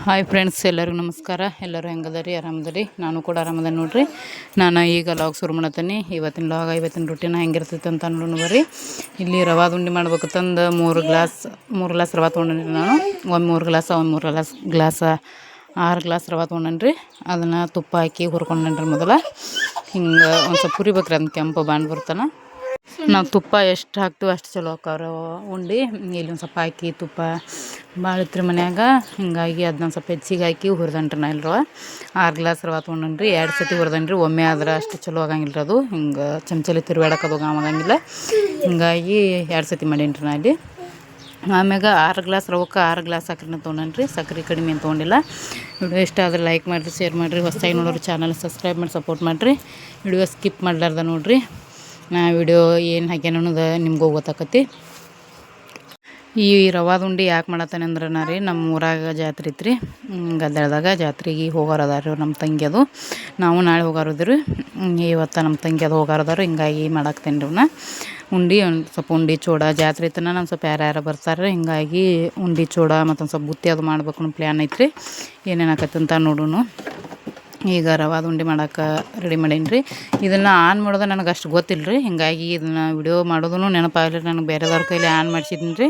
Hi friends, ಎಲ್ಲರಿಗೂ ನಮಸ್ಕಾರ. ಎಲ್ಲರೂ ಹೆಂಗದರಿ? ಆರಾಮದರಿ? ನಾನು ಕೂಡ ಆರಾಮದ ನೋಡ್ರಿ. ನಾನು ಈಗ ಲಾಗ್ ಶುರು ಮಾಡತ್ತೀನಿ. ಇವತ್ತಿನ ಲಾಗ್ ಇವತ್ತಿನ ರೊಟ್ಟಿನ ಹೆಂಗಿರ್ತೈತೆ ಅಂತ ನೋಡೋಣ ಬರ್ರಿ. ಇಲ್ಲಿ ರವಾ ಉಂಡೆ ಮಾಡ್ಬೇಕು ತಂದು 3 ಗ್ಲಾಸ್ ರವಾ ತೊಗೊಂಡ್ರಿ. ನಾನು ಒಂದು 3 ಗ್ಲಾಸ್ 6 ಗ್ಲಾಸ್ ರವಾ ತೊಗೊಂಡ್ರಿ. ಅದನ್ನು ತುಪ್ಪ ಹಾಕಿ ಹುರ್ಕೊಂಡ್ರಿ. ಮೊದಲ ಹಿಂಗೆ ಒಂದು ಸ್ವಲ್ಪ ಹುರಿಬೇಕ್ರಿ, ಅದನ್ನ ಕೆಂಪು ಬಾಂಡ್ ಬರ್ತಾನೆ. ನಾವು ತುಪ್ಪ ಎಷ್ಟು ಹಾಕ್ತೀವಿ ಅಷ್ಟು ಚಲೋ ಹಾಕವ್ರೆ ಉಂಡೆ. ಇಲ್ಲಿ ಒಂದು ಸ್ವಲ್ಪ ಹಾಕಿ ತುಪ್ಪ ಭಾಳ ಇತ್ತು ಮನ್ಯಾಗ, ಹಿಂಗಾಗಿ ಅದನ್ನೊಂದು ಸ್ವಲ್ಪ ಹೆಚ್ಚಿಗೆ ಹಾಕಿ ಹುರಿದನ್ರಿ. ನಾ ಇಲ್ರವ 6 ಗ್ಲಾಸ್ ರವಾ ತೊಗೊಂಡ್ರಿ. 2 ಸತಿ ಹುರಿದನ್ರಿ. ಒಮ್ಮೆ ಆದ್ರೆ ಅಷ್ಟು ಚಲೋ ಆಗಂಗಿಲ್ಲ ರೀ. ಅದು ಹಿಂಗೆ ಚಮಚಲಿ ತಿರುವಾಡೋದು ಆಗಂಗಿಲ್ಲ, ಹಿಂಗಾಗಿ 2 ಸತಿ ಮಾಡೀನಿ ನಾ ಇಲ್ಲಿ. ಆಮ್ಯಾಗ 6 ಗ್ಲಾಸ್ ರವಕ್ಕೆ 6 ಗ್ಲಾಸ್ ಸಕ್ಕರೆನ ತೊಗೊಂಡ್ರಿ. ಸಕ್ಕರೆ ಕಡಿಮೆ ಏನು ತೊಗೊಂಡಿಲ್ಲ. ವಿಡಿಯೋ ಇಷ್ಟ ಆದರೆ ಲೈಕ್ ಮಾಡಿರಿ, ಶೇರ್ ಮಾಡಿರಿ. ಹೊಸದಾಗಿ ನೋಡೋರು ಚಾನಲ್ ಸಬ್ಸ್ಕ್ರೈಬ್ ಮಾಡಿ ಸಪೋರ್ಟ್ ಮಾಡಿರಿ. ವಿಡಿಯೋ ಸ್ಕಿಪ್ ಮಾಡಲಾರ್ದ ನೋಡಿರಿ. ನಾ ವಿಡಿಯೋ ಏನು ಹಾಕ್ಯಾನ ಅನ್ನೋದು ನಿಮ್ಗೂ ಗೊತ್ತಾಕತಿ. ಈ ರವಾದ ಉಂಡೆ ಯಾಕೆ ಮಾಡತ್ತಾನೆ ಅಂದ್ರೆ ರೀ, ನಮ್ಮ ಊರಾಗ ಜಾತ್ರೆ ಇತ್ತು. ಗದ್ದಲದಾಗ ಜಾತ್ರೆಗೆ ಹೋಗೋರು ಅದಾರ ನಮ್ಮ ತಂಗಿ. ಅದು ನಾವು ನಾಳೆ ಹೋಗಾರದ್ರಿ. ಇವತ್ತು ನಮ್ಮ ತಂಗಿ ಅದು ಹೋಗಾರದಾರು, ಹಿಂಗಾಗಿ ಮಾಡಾಕ್ತೇನೆ ರೀ ಅವನ್ನ ಉಂಡೆ. ಒಂದು ಸ್ವಲ್ಪ ಉಂಡೆ ಚೂಡ ಜಾತ್ರೆ ಇತ್ತನ ನಮ್ಮ ಸ್ವಲ್ಪ ಯಾರ್ಯಾರು ಬರ್ತಾರೆ, ಹಿಂಗಾಗಿ ಉಂಡೆ ಚೂಡ ಮತ್ತೊಂದು ಸ್ವಲ್ಪ ಬುತ್ತಿ ಅದು ಮಾಡ್ಬೇಕು ಅನ್ನೋ ಪ್ಲ್ಯಾನ್ ಐತ್ರಿ. ಏನೇನು ಆಕತ್ತಂತ ನೋಡೋಣ. ಈಗ ರವಾದ ಉಂಡೆ ಮಾಡೋಕೆ ರೆಡಿ ಮಾಡೀನಿ ರೀ. ಇದನ್ನು ಆನ್ ಮಾಡೋದು ನನಗೆ ಅಷ್ಟು ಗೊತ್ತಿಲ್ಲ ರೀ, ಹಿಂಗಾಗಿ ಇದನ್ನು ವಿಡಿಯೋ ಮಾಡೋದು ನೆನಪಾಗಲಿ. ನನಗೆ ಬೇರೆದವ್ರ ಕೈಲಿ ಆನ್ ಮಾಡಿಸಿದ್ದೀನಿ ರೀ.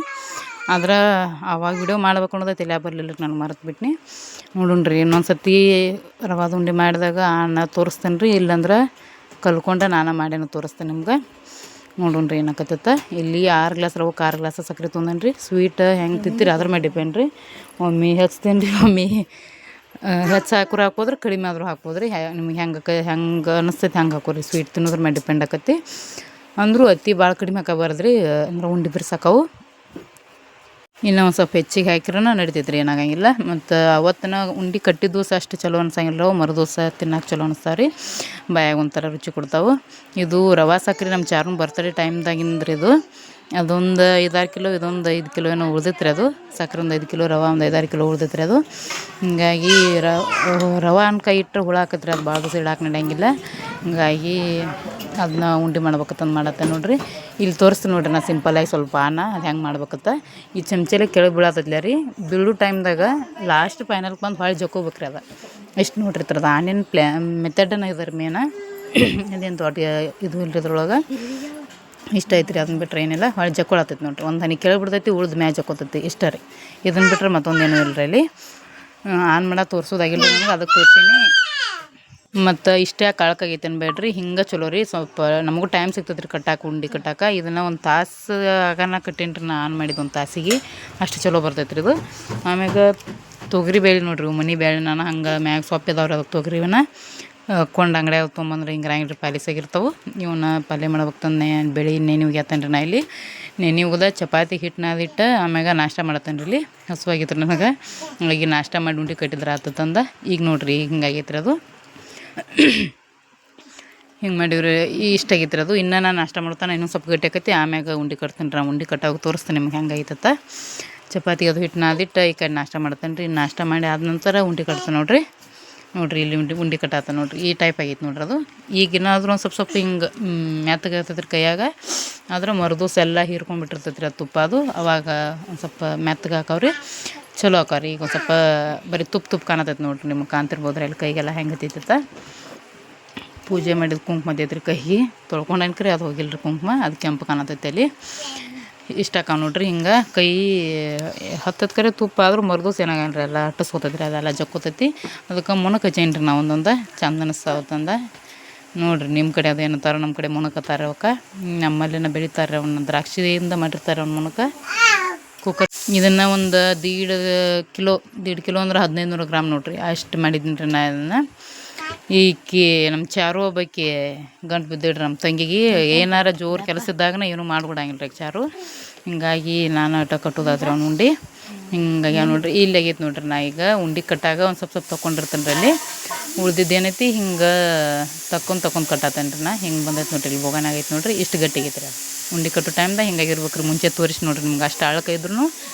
ಆದ್ರೆ ಆವಾಗ ವಿಡಿಯೋ ಮಾಡ್ಬೇಕು ಅನ್ನೋದು ತಲೆ ಬರಲಿಲ್ಲ, ನಾನು ಮರೆತು ಬಿಟ್ನಿ. ನೋಡೋಣ ರೀ, ಇನ್ನೊಂದು ಸತಿ ರವಾದ ಉಂಡೆ ಮಾಡಿದಾಗ ಆನ ತೋರಿಸ್ತೇನೆ ರೀ. ಇಲ್ಲಾಂದ್ರೆ ಕಲ್ಕೊಂಡೆ ನಾನು ಮಾಡೇನೋ ತೋರಿಸ್ತೇನೆ ನಿಮ್ಗೆ. ನೋಡೋಣ ರೀ ಏನಾಕತ್ತ. ಇಲ್ಲಿ 6 ಗ್ಲಾಸ್ ರವಕ್ಕೆ 6 ಗ್ಲಾಸ್ ಸಕ್ಕರೆ ತೊಗೊಂಡೇನಿ ರೀ. ಸ್ವೀಟ್ ಹೆಂಗೆ ತಿಂತೀರಿ ಅದ್ರ ಮೇಲೆ ಡಿಪೆಂಡ್ ರೀ. ಒಮ್ಮೆ ಹಚ್ತೇನೆ ರೀ, ಒಮ್ಮೆ ಹೆಚ್ಚು ಹಾಕೋದ್ರೆ ಕಡಿಮೆ ಆದರೂ ಹಾಕ್ಬೋದ್ರಿ. ನಿಮ್ಗೆ ಹೆಂಗೆ ಅನಿಸ್ತೈತೆ ಹಂಗೆ ಹಾಕೋರಿ. ಸ್ವೀಟ್ ತಿನ್ನೋದ್ರ ಮೇಲೆ ಡಿಪೆಂಡ್ ಆಕತಿ. ಅಂದರೂ ಅತಿ ಭಾಳ ಕಡಿಮೆ ಹಾಕಬಾರ್ದ್ರಿ, ಅಂದ್ರೆ ಉಂಡೆ ಬಿರ್ಸಾಕವು. ಇನ್ನೂ ಒಂದು ಸ್ವಲ್ಪ ಹೆಚ್ಚಿಗೆ ಹಾಕಿರೋಣ ನಡಿತೈತೆ ರೀ, ಏನಾಗಂಗಿಲ್ಲ. ಮತ್ತು ಅವತ್ತಿನ ಉಂಡೆ ಕಟ್ಟಿದ ದಿವಸ ಅಷ್ಟು ಚಲೋ ಅನ್ಸಂಗಿಲ್ಲ, ಮರು ದಿವಸ ತಿನ್ನಕ್ಕೆ ಚಲೋ ಅನಿಸ್ತಾವೆ ರೀ. ಬಾಯಾಗ ಒಂಥರ ರುಚಿ ಕೊಡ್ತಾವೆ. ಇದು ರವಾ ಸಕ್ಕರೆ ನಮ್ಮ ಚಾರ್ನ ಬರ್ತಡೇ ಟೈಮ್ದಾಗಿಂದ್ರಿ. ಇದು ಅದೊಂದು 5-6 ಕಿಲೋ, ಇದೊಂದು 5 ಕಿಲೋ ಏನೋ ಉಳ್ದೈತೆ ರೀ. ಅದು ಸಕ್ಕರೆ ಒಂದು 5 ಕಿಲೋ, ರವಾ ಒಂದು 5-6 ಕಿಲೋ ಉಳ್ದೈತೆ ರೀ. ಅದು ಹಿಂಗಾಗಿ ರವಾ ಕೈ ಇಟ್ಟರೆ ಹುಳ ಹಾಕತ್ರಿ. ಅದು ಭಾಳ ದಿವಸ ಇಡಾಕೆ ನಡೆಯಂಗಿಲ್ಲ. ಹಿಂಗಾಗಿ ಅದನ್ನ ಉಂಡೆ ಮಾಡ್ಬೇಕಂತಂದು ಮಾಡತ್ತೆ ನೋಡಿರಿ. ಇಲ್ಲಿ ತೋರಿಸ್ತೀನಿ ನೋಡಿರಿ, ನಾ ಸಿಂಪಲ್ಲಾಗಿ ಸ್ವಲ್ಪ ಅದು ಹೆಂಗೆ ಮಾಡ್ಬೇಕತ್ತ. ಈ ಚಮಚೆಲೆ ಕೆಳಗೆ ಬೀಳತ್ತಲ್ಲ ರೀ, ಬೀಳೋ ಟೈಮ್ದಾಗ ಲಾಸ್ಟ್ ಫೈನಲ್ಗೆ ಬಂದು ಹೊಳ್ಳಿ ಜಕ್ಕೋಬೇಕ್ರಿ. ಅದು ಎಷ್ಟು ನೋಡಿರ್ತಾರದ ಆನಿನ ಮೆಥಡನ್ನ ಇದಾರೆ ಮೇನ. ಅದೇನು ದೊಡ್ಡ ಇದು ಇಲ್ರಿ ಇದ್ರೊಳಗೆ. ಇಷ್ಟ ಐತ್ರಿ. ಅದನ್ನ ಬಿಟ್ರೆ ಏನಿಲ್ಲ, ಹೊಳ್ಳಿ ಜಕ್ಕೊಳತ್ತೈತಿ ನೋಡಿರಿ. ಒಂದು ಹನಿ ಕೆಳಗೆ ಬಿಡ್ತೈತಿ, ಉಳ್ದು ಮ್ಯಾಚ್ ಜಕ್ಕೋತೈತಿ. ಇಷ್ಟ ರೀ. ಇದನ್ನು ಬಿಟ್ರೆ ಮತ್ತೊಂದೇನು ಇಲ್ಲರಿ ಇಲ್ಲಿ. ಆನ್ ಮಾಡೋ ತೋರಿಸೋದಾಗಿಲ್ಲ ನನಗೆ, ಅದಕ್ಕೆ ತೋರಿಸೀನಿ. ಮತ್ತು ಇಷ್ಟೇ ಕಳ್ಕಾಗೈತೆ ಅನ್ಬೇಡ್ರಿ, ಹಿಂಗೆ ಚಲೋ ರೀ. ಸ್ವಲ್ಪ ನಮಗೂ ಟೈಮ್ ಸಿಗ್ತದೆ ರೀ ಕಟ್ಟಾಕ, ಉಂಡೆ ಕಟ್ಟಾಕ. ಇದನ್ನು ಒಂದು ತಾಸು ಆಗನ ಕಟ್ಟೇನಿ ರೀ. ನಾ ಆನ್ ಮಾಡಿದ್ದು ಒಂದು ತಾಸಿಗೆ ಅಷ್ಟು ಚಲೋ ಬರ್ತೈತೆ ರೀ ಇದು. ಆಮ್ಯಾಗ ತೊಗರಿ ಬೇಳೆ ನೋಡಿರಿ, ಮನೆ ಬೇಳೆ. ನಾನು ಹಂಗೆ ಮ್ಯಾಗ ಸೊಪ್ಪಿದವ್ರಿ, ಅದಕ್ಕೆ ತೊಗರಿವನ್ನ ಕೊಂಡು ಅಂಗಡಿಯಾಗ ತೊಗೊಂಬಂದ್ರೆ ಹಿಂಗೆ ರಾಂಗಿಲ್ರಿ ಪಾಲಿಸಾಗಿರ್ತಾವೆ. ಇವನ್ನ ಪಲ್ಯ ಮಾಡ್ಬೇಕು ತಂದು ಬೆಳೆ ನೆನೆ ಒಗ್ಯಾತೇನೆ ರೀ. ನಾ ಇಲ್ಲಿ ನೆನೆ ಒಗ್ದ ಚಪಾತಿ ಹಿಟ್ಟು ನಾದಿಟ್ಟು ಆಮ್ಯಾಗ ನಾಷ್ಟ ಮಾಡತ್ತೇನೆ ರೀ. ಇಲ್ಲಿ ಹಸುವಾಗಿತ್ತು ನನಗೆ, ಈಗ ನಾಷ್ಟ ಮಾಡಿ ಉಂಡೆ ಕಟ್ಟಿದ್ರೆ ಆತು ತಂದು. ಈಗ ನೋಡಿರಿ ಹಿಂಗಾಗೈತೆ ರೀ ಅದು. ಹಿಂಗೆ ಮಾಡಿವ್ರಿ, ಇಷ್ಟ ಆಗೈತೆ ರೀ ಅದು. ಇನ್ನೂ ನಾನು ನಾಷ್ಟ ಮಾಡ್ತಾನೆ ಇನ್ನೊಂದು ಸ್ವಲ್ಪ ಗಟ್ಟಿ ಆಕೈತಿ. ಆಮ್ಯಾಗ ಉಂಡೆ ಕಟ್ತೀನಿ ರೀ. ಉಂಡೆ ಕಟ್ಟಾಗ ತೋರಿಸ್ತೀನಿ ನಿಮ್ಗೆ ಹೆಂಗೆ ಆಗೈತತ್ತ. ಚಪಾತಿ ಅದು ಹಿಟ್ಟು ನಾದಿಟ್ಟು ಈ ಕಡೆ ನಾಷ್ಟ ಮಾಡ್ತೇನೆ ರೀ. ನಾಷ್ಟ ಮಾಡಿ ಆದ ನಂತರ ಉಂಡೆ ಕಟ್ತೀನಿ ನೋಡಿರಿ. ಇಲ್ಲಿ ಉಂಡೆ ಕಟ್ಟಾತ ನೋಡಿರಿ. ಈ ಟೈಪ್ ಆಗೈತೆ ನೋಡ್ರಿ ಅದು. ಈಗ ಏನಾದರೂ ಒಂದು ಸ್ವಲ್ಪ ಹಿಂಗೆ ಮೆತ್ತಗೆ ಇರ್ತೈತೆ ರೀ ಕೈಯಾಗ. ಆದ್ರೆ ಮರುದಿವ್ಸ ಎಲ್ಲ ಹೀರ್ಕೊಂಡ್ಬಿಟ್ಟಿರ್ತೈತೆ ರೀ ಅದು ತುಪ್ಪ. ಅದು ಅವಾಗ ಒಂದು ಸ್ವಲ್ಪ ಮೆತ್ತಗೆ ಹಾಕವ್ರಿ, ಚಲೋ ಹಾಕವ್ರಿ. ಈಗ ಒಂದು ಸ್ವಲ್ಪ ಬರೀ ತುಪ್ಪ ಕಾಣತೈತೆ ನೋಡಿರಿ. ನಿಮ್ಗೆ ಕಾಣ್ತಿರ್ಬೋದ್ರಿ ಅಲ್ಲಿ ಕೈಗೆಲ್ಲ ಹೆಂಗೆ ಹತ್ತೈತೆ. ಪೂಜೆ ಮಾಡಿದ ಕುಂಕುಮ ಐತ್ರಿ ಕೈಗೆ ತೊಳ್ಕೊಂಡನ್ಕ್ರಿ, ಅದು ಹೋಗಿಲ್ಲ ರೀ ಕುಂಕುಮ. ಅದು ಕೆಂಪು ಕಾಣತೈತೆ ಅಲ್ಲಿ. ಇಷ್ಟ ಹಾಕವ್ ನೋಡ್ರಿ. ಹಿಂಗೆ ಕೈ ಹತ್ತದ ಕರೆ ತುಪ್ಪ ಆದ್ರೂ ಮರುದಿವ್ಸ ಏನಾಗಲ್ಲ ರೀ, ಎಲ್ಲ ಅಟ್ಟಿಸ್ಕೊತೈತಿ ರೀ. ಅದೆಲ್ಲ ಜಕ್ಕೋತೈತಿ. ಅದಕ್ಕೆ ಮುನಕ್ ಹಚ್ಚೇನಿ ರೀ ನಾವು ಒಂದೊಂದು ಚಂದ ಅನಿಸ್ತಾವತ್ತಂದ. ನೋಡಿರಿ ನಿಮ್ಮ ಕಡೆ ಅದು ಏನತ್ತಾರ, ನಮ್ಮ ಕಡೆ ಮುನಕತ್ತಾರೆ ಅವಕ್ಕೆ. ನಮ್ಮಲ್ಲಿನ ಬೆಳಿತಾರೆ ಅವನ್ನ, ದ್ರಾಕ್ಷಿಯಿಂದ ಮಾಡಿರ್ತಾರೆ ಅವ್ನ ಮುನಕ. ಕುಕ್ಕರ್ ಇದನ್ನು ಒಂದು 1.5 ಕಿಲೋ ಅಂದ್ರೆ 1500 ಗ್ರಾಮ್ ನೋಡಿರಿ, ಅಷ್ಟು ಮಾಡಿದ್ದೀನಿ ರೀ ನಾ ಇದನ್ನು. ಈಕಿ ನಮ್ಮ ಚಾರು ಒಬ್ಬಾಕಿ ಗಂಟು ಬಿದ್ದಿಡ್ರಿ ನಮ್ಮ ತಂಗಿಗೆ. ಏನಾರ ಜೋರು ಕೆಲಸ ಇದ್ದಾಗನ ಏನೂ ಮಾಡ್ಬಿಡಂಗಿಲ್ಲ ರೀ ಚಾರು. ಹಿಂಗಾಗಿ ನಾನು ಕಟ್ಟೋದಾದ್ರೆ ಅವ್ನು ಉಂಡೆ ಹಿಂಗಾಗಿ ನೋಡಿರಿ. ಇಲ್ಲಿ ಆಗೈತೆ ನೋಡಿರಿ. ನಾ ಈಗ ಉಂಡೆ ಕಟ್ಟಾಗ ಒಂದು ಸ್ವಲ್ಪ ತೊಗೊಂಡಿರ್ತೇನೆ ರೀ. ಅಲ್ಲಿ ಉಳ್ದಿದ್ದೇನೈತಿ ಹಿಂಗೆ ತಕ್ಕೊಂಡು ಕಟ್ಟಾತೇನೆ ರೀ. ನಾ ಹಿಂಗೆ ಬಂದೈತೆ ನೋಡಿರಿ. ಇಲ್ಲಿ ಬೋಗಾನ ಆಗೈತೆ ನೋಡಿರಿ. ಇಷ್ಟು ಗಟ್ಟಿಗೈತೆ ರೀ. ಉಂಡೆ ಕಟ್ಟೋ ಟೈಮ್ದಾಗ ಹಿಂಗಾಗಿರ್ಬೇಕು ರೀ. ಮುಂಚೆ ತೋರಿಸಿ ನೋಡಿರಿ ನಿಮ್ಗೆ. ಅಷ್ಟು ಆಳಕ ಇದ್ರೂ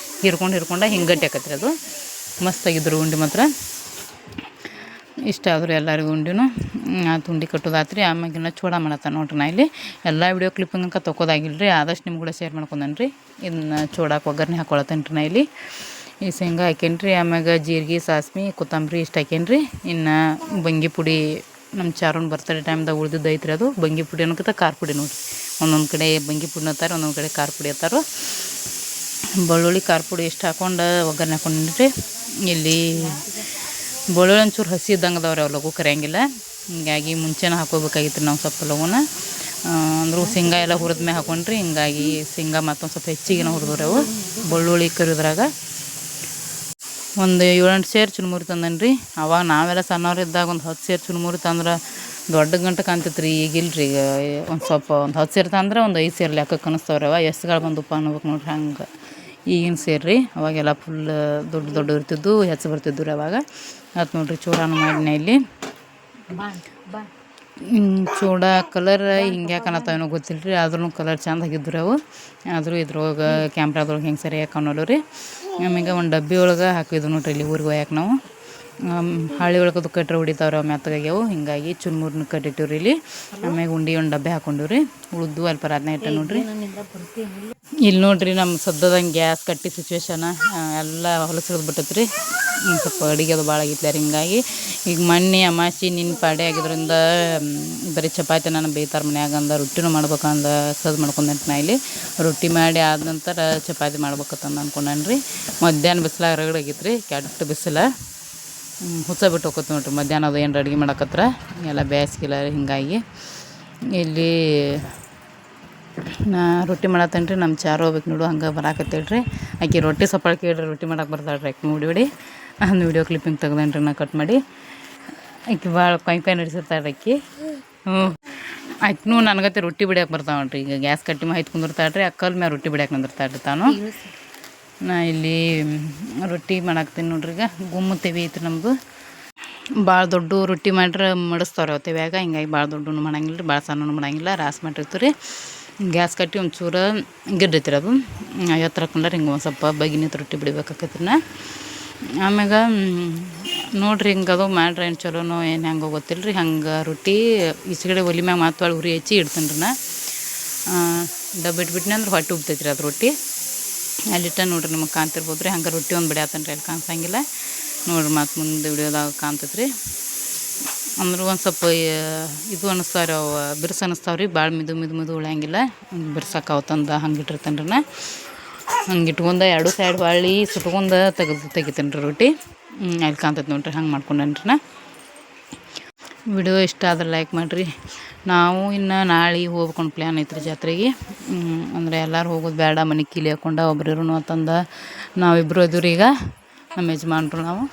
ಹಿರ್ಕೊಂಡು ಹಿಂಗೆ ಗಟ್ಟಿ ಆಕೈತೆ ರೀ ಅದು. ಮಸ್ತಾಗಿದ್ರು ಉಂಡೆ ಮಾತ್ರ. ಇಷ್ಟ ಆದರೂ ಎಲ್ಲರಿಗೂ ಉಂಡೆನೂ ಆತು. ಉಂಡೆ ಕಟ್ಟೋದಾತ್ರಿ. ಆಮ್ಯಾಗಿನ ಚೂಡ ಮಾಡತ್ತ ನೋಡ್ರಿ. ನಾ ಇಲ್ಲಿ ಎಲ್ಲ ವಿಡಿಯೋ ಕ್ಲಿಪ್ಪಿಂಗಂಕ ತೊಗೋದಾಗಿಲ್ಲ ರೀ, ಆದಷ್ಟು ನಿಮ್ಗೆ ಕೂಡ ಶೇರ್ ಮಾಡ್ಕೊಂಡೇನೆ ರೀ. ಇದನ್ನ ಚೂಡಕ್ಕೆ ಒಗ್ಗರಣೆ ಹಾಕೊಳತ್ತೇನೆ ರೀ. ನಾ ಇಲ್ಲಿ ಈ ಶೇಂಗಾ ಹಾಕೇನ್ರಿ. ಆಮ್ಯಾಗ ಜೀರಿಗೆ, ಸಾಸ್ಮಿ, ಕೊತ್ತಂಬರಿ ಇಷ್ಟು ಹಾಕೇನ್ರಿ. ಇನ್ನು ಬಂಗಿ ಪುಡಿ ನಮ್ಮ ಚಾರುನ್ ಬರ್ತಡೇ ಟೈಮ್ದಾಗ ಉಳ್ದಿದ್ದು ಐತ್ರಿ. ಅದು ಬಂಗಿ ಪುಡಿ ಅನ್ನೋಕ್ಕಿಂತ ಖಾರ ಪುಡಿ ನೋಡಿರಿ. ಒಂದೊಂದು ಕಡೆ ಬಂಗಿ ಪುಡಿ ಅಂತಾರೆ, ಒಂದೊಂದು ಕಡೆ ಖಾರ ಪುಡಿ ಅಂತಾರೆ. ಬೆಳ್ಳುಳ್ಳಿ ಖಾರ ಪುಡಿ ಎಷ್ಟು ಹಾಕ್ಕೊಂಡು ಒಗ್ಗರಣೆ ಹಾಕೊಂಡ್ರಿ. ಇಲ್ಲಿ ಬೆಳ್ಳುಳ್ಳಿ ಒಂಚೂರು ಹಸಿ ಇದ್ದಂಗೆ ಅದಾವ್ರಿ, ಅವು ಲಘು ಕರಿಯಂಗಿಲ್ಲ. ಹಿಂಗಾಗಿ ಮುಂಚೆನೇ ಹಾಕೋಬೇಕಾಗಿತ್ತು ನಾವು ಸ್ವಲ್ಪ ಲಘುನ. ಅಂದರೂ ಶೇಂಗಾ ಎಲ್ಲ ಹುರಿದ ಮ್ಯಾಗ ಹಾಕೊಂಡ್ರಿ. ಹಿಂಗಾಗಿ ಶೇಂಗಾ ಮತ್ತೊಂದು ಸ್ವಲ್ಪ ಹೆಚ್ಚಿಗೆ ಹುರಿದ್ರಿ. ಅವು ಬೆಳ್ಳುಳ್ಳಿ ಕರಿದ್ರಾಗ ಒಂದು 7-8 ಸೇರು ಚುರುಮುರಿ ತಂದನ್ರಿ. ಅವಾಗ ನಾವೆಲ್ಲ ಸಣ್ಣವ್ರಿದ್ದಾಗ ಒಂದು 10 ಸೇರು ಚುರುಮುರಿ ತಂದ್ರೆ ದೊಡ್ಡ ಗಂಟೆ ಕಾಣ್ತಿತ್ತು ರೀ. ಈಗಿಲ್ರಿ, ಈಗ ಒಂದು ಸ್ವಲ್ಪ ಒಂದು 10 ಸೇರು ತಂದ್ರೆ ಒಂದು 5 ಸೇರು ಲೆಕ್ಕಕ್ಕೆ ಅನಿಸ್ತವ್ರಿ. ಅವ ಎಸ್ಗಳು ಬಂದಪ್ಪ ಅನ್ಬೇಕು ನೋಡ್ರಿ. ಹಂಗೆ ಈಗಿನ ಸೇರಿ ಅವಾಗೆಲ್ಲ ಫುಲ್ ದೊಡ್ಡ ದೊಡ್ಡ ಇರ್ತಿದ್ದು, ಹೆಚ್ಚು ಬರ್ತಿದ್ದು ರೀ ಅವಾಗ. ಅದು ನೋಡ್ರಿ ಚೂಡಾನು ಮಾಡಿನ ಇಲ್ಲಿ. ಚೂಡ ಕಲರ್ ಹಿಂಗೆ ಯಾಕನ್ನತ್ತಾವೇನೋ ಗೊತ್ತಿಲ್ಲ ರೀ, ಆದ್ರೂ ಕಲರ್ ಚಂದ ಆಗಿದ್ದು ರೀ ಅವು. ಆದರೂ ಇದ್ರೊಳಗೆ ಕ್ಯಾಮ್ರಾದೊಳಗೆ ಹೆಂಗೆ ಸರಿಯಾಗಿ ಕಾಣೋಲ್ಲ ರೀ. ಆಮ್ಯಾಗ ಒಂದು ಡಬ್ಬಿ ಒಳಗೆ ಹಾಕಿದ್ವು ನೋಡ್ರಿ ಇಲ್ಲಿ ಊರಿಗೆ ಒಯ್ಯಾಕೆ ನಾವು. ಹಳ್ಳಿ ಒಳಗದು ಕಟ್ರೆ ಹೊಡಿತಾವ್ರಿ ಅವು ಮೆತ್ತಗಾಗ್ಯಾವು. ಹಿಂಗಾಗಿ ಚುರುಮುರಿನ ಕಟ್ಟಿಟ್ಟಿವ್ರಿ ಇಲ್ಲಿ. ಆಮ್ಯಾಗ ಉಂಡೆ ಒಂದು ಡಬ್ಬೆ ಹಾಕೊಂಡಿವ್ರಿ. ಉಳ್ದು ಅಲ್ಲಿ ಪರಾದನೆ ಇಟ್ಟ ನೋಡ್ರಿ. ಇಲ್ಲಿ ನೋಡ್ರಿ ನಮ್ಮ ಸದ್ದದಂಗೆ ಗ್ಯಾಸ್ ಕಟ್ಟಿ ಸಿಚುವೇಶನ ಎಲ್ಲ ಹೊಲಸಿಡ್ದು ಬಿಟ್ಟತ್ರಿ. ಸ್ವಲ್ಪ ಅಡುಗೆ ಅದು ಭಾಳ ಆಗಿತ್ತು ರೀ. ಹಿಂಗಾಗಿ ಈಗ ಮೊನ್ನೆ ಅಮಾಸಿ ನಿನ್ನ ಪಾಡೆ ಆಗಿದ್ರಿಂದ ಬರೀ ಚಪಾತಿ ನಾನು ಬೇಯ್ತಾರೆ ಮನ್ಯಾಗ. ಅಂದ ರೊಟ್ಟಿನೂ ಮಾಡ್ಬೇಕಂದ ಸದ್ ಮಾಡ್ಕೊಂಡಂತ ನಾ ಇಲ್ಲಿ ರೊಟ್ಟಿ ಮಾಡಿ ಆದ ನಂತರ ಚಪಾತಿ ಮಾಡ್ಬೇಕಂತ ಅಂದ್ಕೊಂಡೇನ್ರಿ. ಮಧ್ಯಾಹ್ನ ಬಿಸಿಲಾಗ ರಗಡಾಗಿತ್ತು ರೀ, ಕೆಟ್ಟ ಬಿಸಿಲ. ಹುಚ್ಚ ಬಿಟ್ಟು ಹೋಗ್ಕೊತ ನೋಡ್ರಿ ಮಧ್ಯಾಹ್ನ ಅದು ಏನು ಅಡುಗೆ ಮಾಡಕತ್ರ ಎಲ್ಲ ಬೇಸಿಗಿಲ್ಲ. ಹಿಂಗಾಗಿ ಇಲ್ಲಿ ನಾ ರೊಟ್ಟಿ ಮಾಡತ್ತೇನೆ ರೀ. ನಮ್ಮ ಚಾರು ಹೋಗ್ಬೇಕು ನೋಡು, ಹಂಗೆ ಬರಾಕತ್ತೇಳ್ರಿ. ಆಕೆ ರೊಟ್ಟಿ ಸಪ್ಪಳ ಕೇಳ್ರಿ, ರೊಟ್ಟಿ ಮಾಡಕ್ಕೆ ಬರ್ತಾಳ್ರಿ ಆಕೆ. ನೋಡಿ ಒಂದು ವೀಡಿಯೋ ಕ್ಲಿಪ್ಪಿಂಗ್ ತೆಗ್ದೇನ್ರಿ ನಾ ಕಟ್ ಮಾಡಿ. ಆಕೆ ಭಾಳ ಕೊಯ್ ನಡೆಸಿರ್ತಾಳ್ರಿ ಆಕೆ. ಆಕೆನೂ ನನಗತ್ತೆ ರೊಟ್ಟಿ ಬಿಡ್ಯಾಕೆ ಬರ್ತಾವಣ್ರಿ. ಈಗ ಗ್ಯಾಸ್ ಕಟ್ಟಿ ಹೈತ್ ಕುಂದಿರ್ತಾಳ್ರಿ, ಅಕ್ಕಲ್ ಮ್ಯಾಲ ರೊಟ್ಟಿ ಬಿಡ್ಯಾಕೆ ನಿಂದಿರ್ತಾಳ್ರಿ ತಾನು. ನಾ ಇಲ್ಲಿ ರೊಟ್ಟಿ ಮಾಡಾಕ್ತೀನಿ ನೋಡ್ರಿ. ಈಗ ಗುಮ್ಮ ತೆವಿ ಐತ್ರಿ ನಮ್ಮದು. ಭಾಳ ದೊಡ್ಡ ರೊಟ್ಟಿ ಮಾಡ್ರೆ ಮಡಿಸ್ತಾವ್ರಿ ಅವು ತೆವ್ಯಾಗ. ಹಿಂಗಾಗಿ ಭಾಳ ದೊಡ್ಡನು ಮಾಡಂಗಿಲ್ಲ ರೀ, ಭಾಳ ಸಣ್ಣನು ಮಾಡಂಗಿಲ್ಲ. ರಾಸ್ ಮಾಡಿರ್ತೀವಿ ರೀ. ಗ್ಯಾಸ್ ಕಟ್ಟಿ ಒಂಚೂರು ಗಿಡ್ಡೈತ್ರಿ ಅದು. ಎತ್ತರ ಹಾಕೊಂಡ್ರೆ ಹಿಂಗೆ ಒಂದು ಸ್ವಲ್ಪ ಬಗಿನಿತ್ ರೊಟ್ಟಿ ಬಿಡ್ಬೇಕಾಕೈತ್ರಿ ನಾ. ಆಮ್ಯಾಗ ನೋಡ್ರಿ ಹಿಂಗೆ ಅದು ಮಾಡ್ರಿ ಏನು ಚಲೋನೋ ಏನು ಹೆಂಗೆ ಗೊತ್ತಿಲ್ಲ ರೀ. ಹಂಗೆ ರೊಟ್ಟಿ ಈಚೆಗಡೆ ಒಲಿ ಮ್ಯಾಗ ಮಾತ್ವಾಳ ಉರಿ ಹಚ್ಚಿ ಇಡ್ತೀನಿ ರೀ ನಾ. ಡಬ್ಬ ಇಟ್ಬಿಟ್ಟಿನಿ ಅಂದ್ರೆ ಹೊಟ್ಟೆ ಉಬ್ತೈತ್ರಿ ಅದು ರೊಟ್ಟಿ. ಅಲ್ಲಿಟ್ಟ ನೋಡ್ರಿ ನಿಮಗೆ ಕಾಣ್ತಿರ್ಬೋದು ರೀ. ಹಂಗೆ ರೊಟ್ಟಿ ಒಂದು ಬಿಡ್ಯಾತನ್ ರೀ, ಅಲ್ಲಿ ಕಾಣಿಸಂಗಿಲ್ಲ ನೋಡ್ರಿ. ಮತ್ತು ಮುಂದೆ ವಿಡಿಯೋದಾಗ ಕಾಣ್ತೈತೆ ರೀ. ಅಂದ್ರೆ ಒಂದು ಸ್ವಲ್ಪ ಇದು ಅನ್ನಿಸ್ತಾವ್ರಿ, ಅವು ಬಿರ್ಸು ಅನ್ನಿಸ್ತಾವ್ರಿ. ಭಾಳ ಮಿದು ಉಳಿಯಂಗಿಲ್ಲ. ಬಿರ್ಸಕ್ಕೆ ಅವು ತಂದು ಹಂಗೆ ಇಟ್ಟಿರ್ತೇನೆ ರೀ ನಾ. ಹಂಗೆ ಇಟ್ಕೊಂಡು 2 ಸೈಡ್ ಹೊಳ್ಳಿ ಸುಟ್ಕೊಂಡು ತೆಗಿತೀನಿ ರೀ ರೊಟ್ಟಿ. ಅಲ್ಲಿ ಕಾಣ್ತೈತೆ ನೋಡ್ರಿ, ಹಂಗೆ ಮಾಡ್ಕೊಂಡೇನ್ರಿ ನಾ. ವಿಡಿಯೋ ಇಷ್ಟ ಆದ್ರೆ ಲೈಕ್ ಮಾಡಿರಿ. ನಾವು ಇನ್ನು ನಾಳೆ ಹೋಗ್ಬೇಕಂದು ಪ್ಲ್ಯಾನ್ ಐತ್ರಿ ಜಾತ್ರೆಗೆ. ಅಂದರೆ ಎಲ್ಲರೂ ಹೋಗೋದು ಬೇಡ, ಮನೆ ಕೀಲಿ ಹಾಕ್ಕೊಂಡು ಒಬ್ರು ಅಂತಂದು ನಾವಿಬ್ಬರು ಇದೀವಿ ಈಗ, ನಮ್ಮ ಯಜಮಾನ್ರು ನಾವು.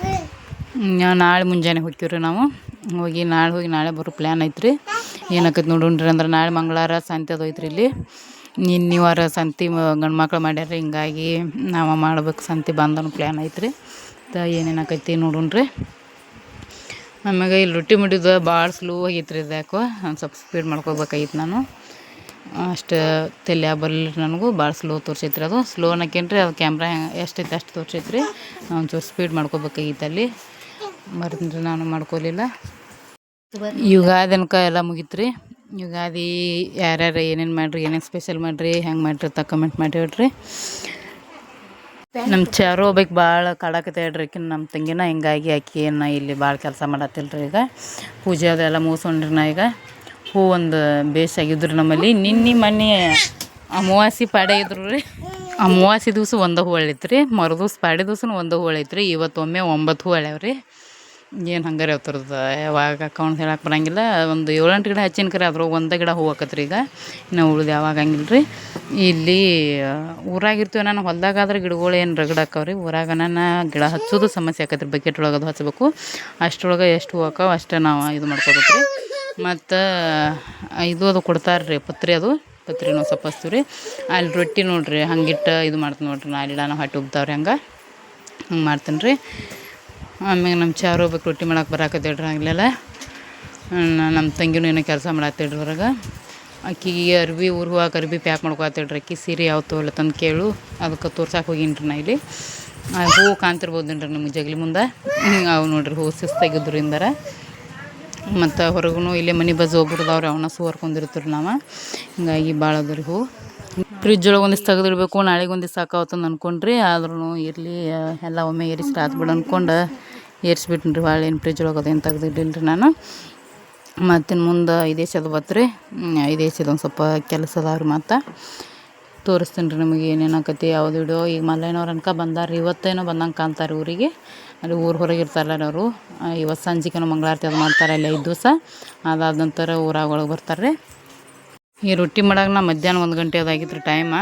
ನಾಳೆ ಮುಂಜಾನೆ ಹೋಗ್ತೀವ್ರಿ ನಾವು. ನಾಳೆ ಬರೋ ಪ್ಲ್ಯಾನ್ ಐತ್ರಿ. ಏನಾಕೈತೆ ನೋಡ್ರಿ ಅಂದ್ರೆ ನಾಳೆ ಮಂಗಳವಾರ ಸಂತೆ ಅದು ಐತ್ರಿ ಇಲ್ಲಿ. ನಿನ್ನೆ ವಾರ ಸಂತೆ ಗಂಡು ಮಕ್ಳು ಮಾಡ್ಯಾರ. ಹಿಂಗಾಗಿ ನಾವು ಮಾಡ್ಬೇಕು ಸಂತೆ ಬಂದನು ಪ್ಲ್ಯಾನ್ ಐತ್ರಿ. ಏನೇನಾಕೈತಿ ನೋಡೋಣ್ರಿ. ಆಮ್ಯಾಗ ಇಲ್ಲಿ ರೊಟ್ಟಿ ಮಾಡಿದ್ದು ಭಾಳ ಸ್ಲೋ ಆಗೈತ್ರಿ. ಇದು ಯಾಕೋ ಒಂದು ಸ್ವಲ್ಪ ಸ್ಪೀಡ್ ಮಾಡ್ಕೋಬೇಕಾಗಿತ್ತು ನಾನು. ಅಷ್ಟು ತಲೆ ಬರಲಿಲ್ಲ ನನಗೂ, ಭಾಳ ಸ್ಲೋ ತೋರ್ಸೈತ್ರಿ ಅದು. ಸ್ಲೋ ಅನ್ನಕ್ಕೇನ್ರಿ, ಅದು ಕ್ಯಾಮ್ರಾ ಎಷ್ಟೈತೆ ಅಷ್ಟು ತೋರ್ಸೈತ್ರಿ. ಒಂಚೂರು ಸ್ಪೀಡ್ ಮಾಡ್ಕೋಬೇಕಾಗಿತ್ತು ಅಲ್ಲಿ. ಮರಿದ್ರಿ ನಾನು ಮಾಡ್ಕೊಲಿಲ್ಲ. ಯುಗಾದಿ ಅನ್ಕ ಎಲ್ಲ ಮುಗಿತ್ರಿ. ಯುಗಾದಿ ಯಾರ್ಯಾರು ಏನೇನು ಮಾಡಿರಿ, ಏನೇನು ಸ್ಪೆಷಲ್ ಮಾಡಿರಿ, ಹೆಂಗೆ ಮಾಡಿರಿ ಅಂತ ಕಮೆಂಟ್ ಮಾಡಿ ಹೇಳ್ರಿ. ನಮ್ಮ ಚಾರು ಹೋಗ್ಬೇಕು ಭಾಳ ಕಾಡಾಕತ್ತೆ ಹೇಳ್ರಿ ಆಕಿನ ನಮ್ಮ ತಂಗಿನ. ಹಿಂಗಾಗಿ ಆಕಿ ಏನು ಇಲ್ಲಿ ಭಾಳ ಕೆಲಸ ಮಾಡತ್ತಿಲ್ರಿ. ಈಗ ಪೂಜೆ ಅದೆಲ್ಲ ಮುಗಿಸ್ಕೊಂಡ್ರಿ ನಾ. ಈಗ ಹೂ ಒಂದು ಬೇಸಾಗಿದ್ರು ನಮ್ಮಲ್ಲಿ. ನಿನ್ನೆ ಮೊನ್ನೆ ಅಮಾವಾಸ್ಯೆ ಪಾಡೆ ಇದ್ರು ರೀ. ಅಮಾವಾಸ್ಯೆ ದಿವಸ ಒಂದು ಹೂ ಅಳಿತ್ರಿ, ಮರುದಿವ್ಸ ಪಾಡೆ ದಿವ್ಸನೂ ಒಂದು ಹೂ ಅಳಿತ್ರಿ. ಇವತ್ತು ಒಮ್ಮೆ 9 ಹೂ ಅಳ್ಯಾವ್ರಿ. ಏನು ಹಂಗಾರೆ ಅವತ್ತರದ್ದು ಯಾವಾಗ ಅಕೌಂಟ್ ಹೇಳಕ್ಕೆ ಬರೋಂಗಿಲ್ಲ. ಒಂದು 7-8 ಗಿಡ ಹಚ್ಚಿನ ಕರೆ ಅದ್ರಾಗ ಒಂದು ಗಿಡ ಹೂ ಹಾಕತ್ರಿ. ಈಗ ಇನ್ನು ಉಳ್ದು ಯಾವಾಗ ಹಂಗಿಲ್ಲ ರೀ. ಇಲ್ಲಿ ಊರಾಗಿರ್ತೀವಿ ನಾನು. ಹೊಲ್ದಾಗಾದ್ರೆ ಗಿಡಗಳು ಏನು ರಗಡಾಕವ್ರಿ. ಊರಾಗ ನಾನು ಗಿಡ ಹಚ್ಚೋದು ಸಮಸ್ಯೆ ಆಕತ್ರಿ. ಬಕೆಟ್ ಒಳಗೆ ಅದು ಹಚ್ಬೇಕು. ಅಷ್ಟರೊಳಗೆ ಎಷ್ಟು ಹೂ ಹಾಕಾವ ಅಷ್ಟೇ ನಾವು ಇದು ಮಾಡ್ಕೋಬೇಕು ರೀ. ಮತ್ತು ಇದು ಅದು ಕೊಡ್ತಾರೆ ರೀ, ಪತ್ರಿನೂ ಸ್ವಲ್ಪ ಹಚ್ತೀವಿ ರೀ. ಅಲ್ಲಿ ರೊಟ್ಟಿ ನೋಡಿರಿ ಹಂಗಿಟ್ಟು ಇದು ಮಾಡ್ತೀನಿ ನೋಡಿರಿ. ನಾಳೆಲ್ಲ ನಾವು ಹೊಟ್ಟೆ ಉಬ್ತಾವ್ರಿ. ಹಂಗೆ ಮಾಡ್ತೀನಿ ರೀ. ಆಮ್ಯಾಗ ನಮ್ಮ ಚಾರು ಹೋಗ್ಬೇಕು ರೊಟ್ಟಿ ಮಾಡಕ್ಕೆ ಬರಾಕತ್ತೇಳ್ರಿ. ಆಗಲೆಲ್ಲ ನಮ್ಮ ತಂಗಿನೂ ಏನೋ ಕೆಲಸ ಮಾಡತ್ತೇಳ್ರಿ ಹೊರಗೆ. ಆಕಿಗೆ ಅರ್ಬಿ ಊರಿಗೆ ಹೋಗಕ್ಕೆ ಅರ್ಬಿ ಪ್ಯಾಕ್ ಮಾಡ್ಕೊತೇಳ್ರಿ. ಆಕಿ ಸೀರೆ ಯಾವ ತೊಗೊಲ್ಲ ತಂದು ಕೇಳು, ಅದಕ್ಕೆ ತೋರ್ಸಕ್ಕೆ ಹೋಗೀನಿ ರೀ ನಾ ಇಲ್ಲಿ. ಹೂವು ಕಾಣ್ತಿರ್ಬೋದೇನ್ರಿ ನಿಮ್ಗೆ ಜಗಲಿ ಮುಂದೆ. ಅವು ನೋಡ್ರಿ ಹೂವು ಶಿಸ್ತಾಗಿದ್ರು ಇಂದಾರ. ಮತ್ತು ಹೊರಗೂ ಇಲ್ಲೇ ಮನೆ ಬಜ್ ಒಬ್ಬರದವ್ರು ಅವನ್ನ ಸುವರ್ಕೊಂಡಿರ್ತೀರಿ ನಾವು. ಹಿಂಗಾಗಿ ಭಾಳ ಅದ ರೀ ಹೂವು. ಫ್ರಿಜ್ ಒಳಗೆ ಒಂದಿಷ್ಟು ತೆಗೆದಿಡ್ಬೇಕು, ನಾಳೆಗೆ ಒಂದಿಷ್ಟು ಸಾಕಾವತ್ತಂದು ಅಂದ್ಕೊಂಡ್ರಿ. ಆದ್ರೂ ಇರಲಿ ಎಲ್ಲ ಒಮ್ಮೆ ಏರಿಸಿ ಆತ್ಬಿಡು ಅಂದ್ಕೊಂಡು ಏರಿಸ್ಬಿಟ್ನಿ ರೀ. ಏನು ಫ್ರಿಜ್ ಒಳಗೆ ಅದೇನು ತೆಗ್ದಿಡ್ಲಿಲ್ಲ ರೀ ನಾನು. ಮತ್ತಿನ್ನು ಮುಂದೆ 5 ದೇಶದ ಬತ್ರಿ. 5 ದೇಶದ ಒಂದು ಸ್ವಲ್ಪ ಕೆಲಸ ಅದಾವ್ರಿ. ಮತ್ತು ತೋರಿಸ್ತೀನಿ ರೀ ನಿಮಗೆ ಏನೇನು ಆಕತಿ ಯಾವ್ದು ವಿಡಿಯೋ. ಈಗ ಮಲ್ಲಯ್ಯನವ್ರು ಅನ್ಕ ಬಂದಾರ ರೀ. ಇವತ್ತೇನೋ ಬಂದಂಗೆ ಕಾಣ್ತಾರೆ ಊರಿಗೆ. ಅಲ್ಲಿ ಊರು ಹೊರಗೆ ಇರ್ತಾರಲ್ಲ ಅವರು. ಇವತ್ತು ಸಂಜೆಕೇನೋ ಮಂಗಳಾರತಿ ಅದು ಮಾಡ್ತಾರೆ ಅಲ್ಲಿ 5 ದಿವಸ. ಅದಾದ ನಂತರ ಊರಾಗ ಒಳಗೆ ಬರ್ತಾರೆ. ಈ ರೊಟ್ಟಿ ಮಾಡಾಗ ನಾ ಮಧ್ಯಾಹ್ನ 1 ಗಂಟೆ ಅದಾಗಿತ್ತು ರೀ ಟೈಮ.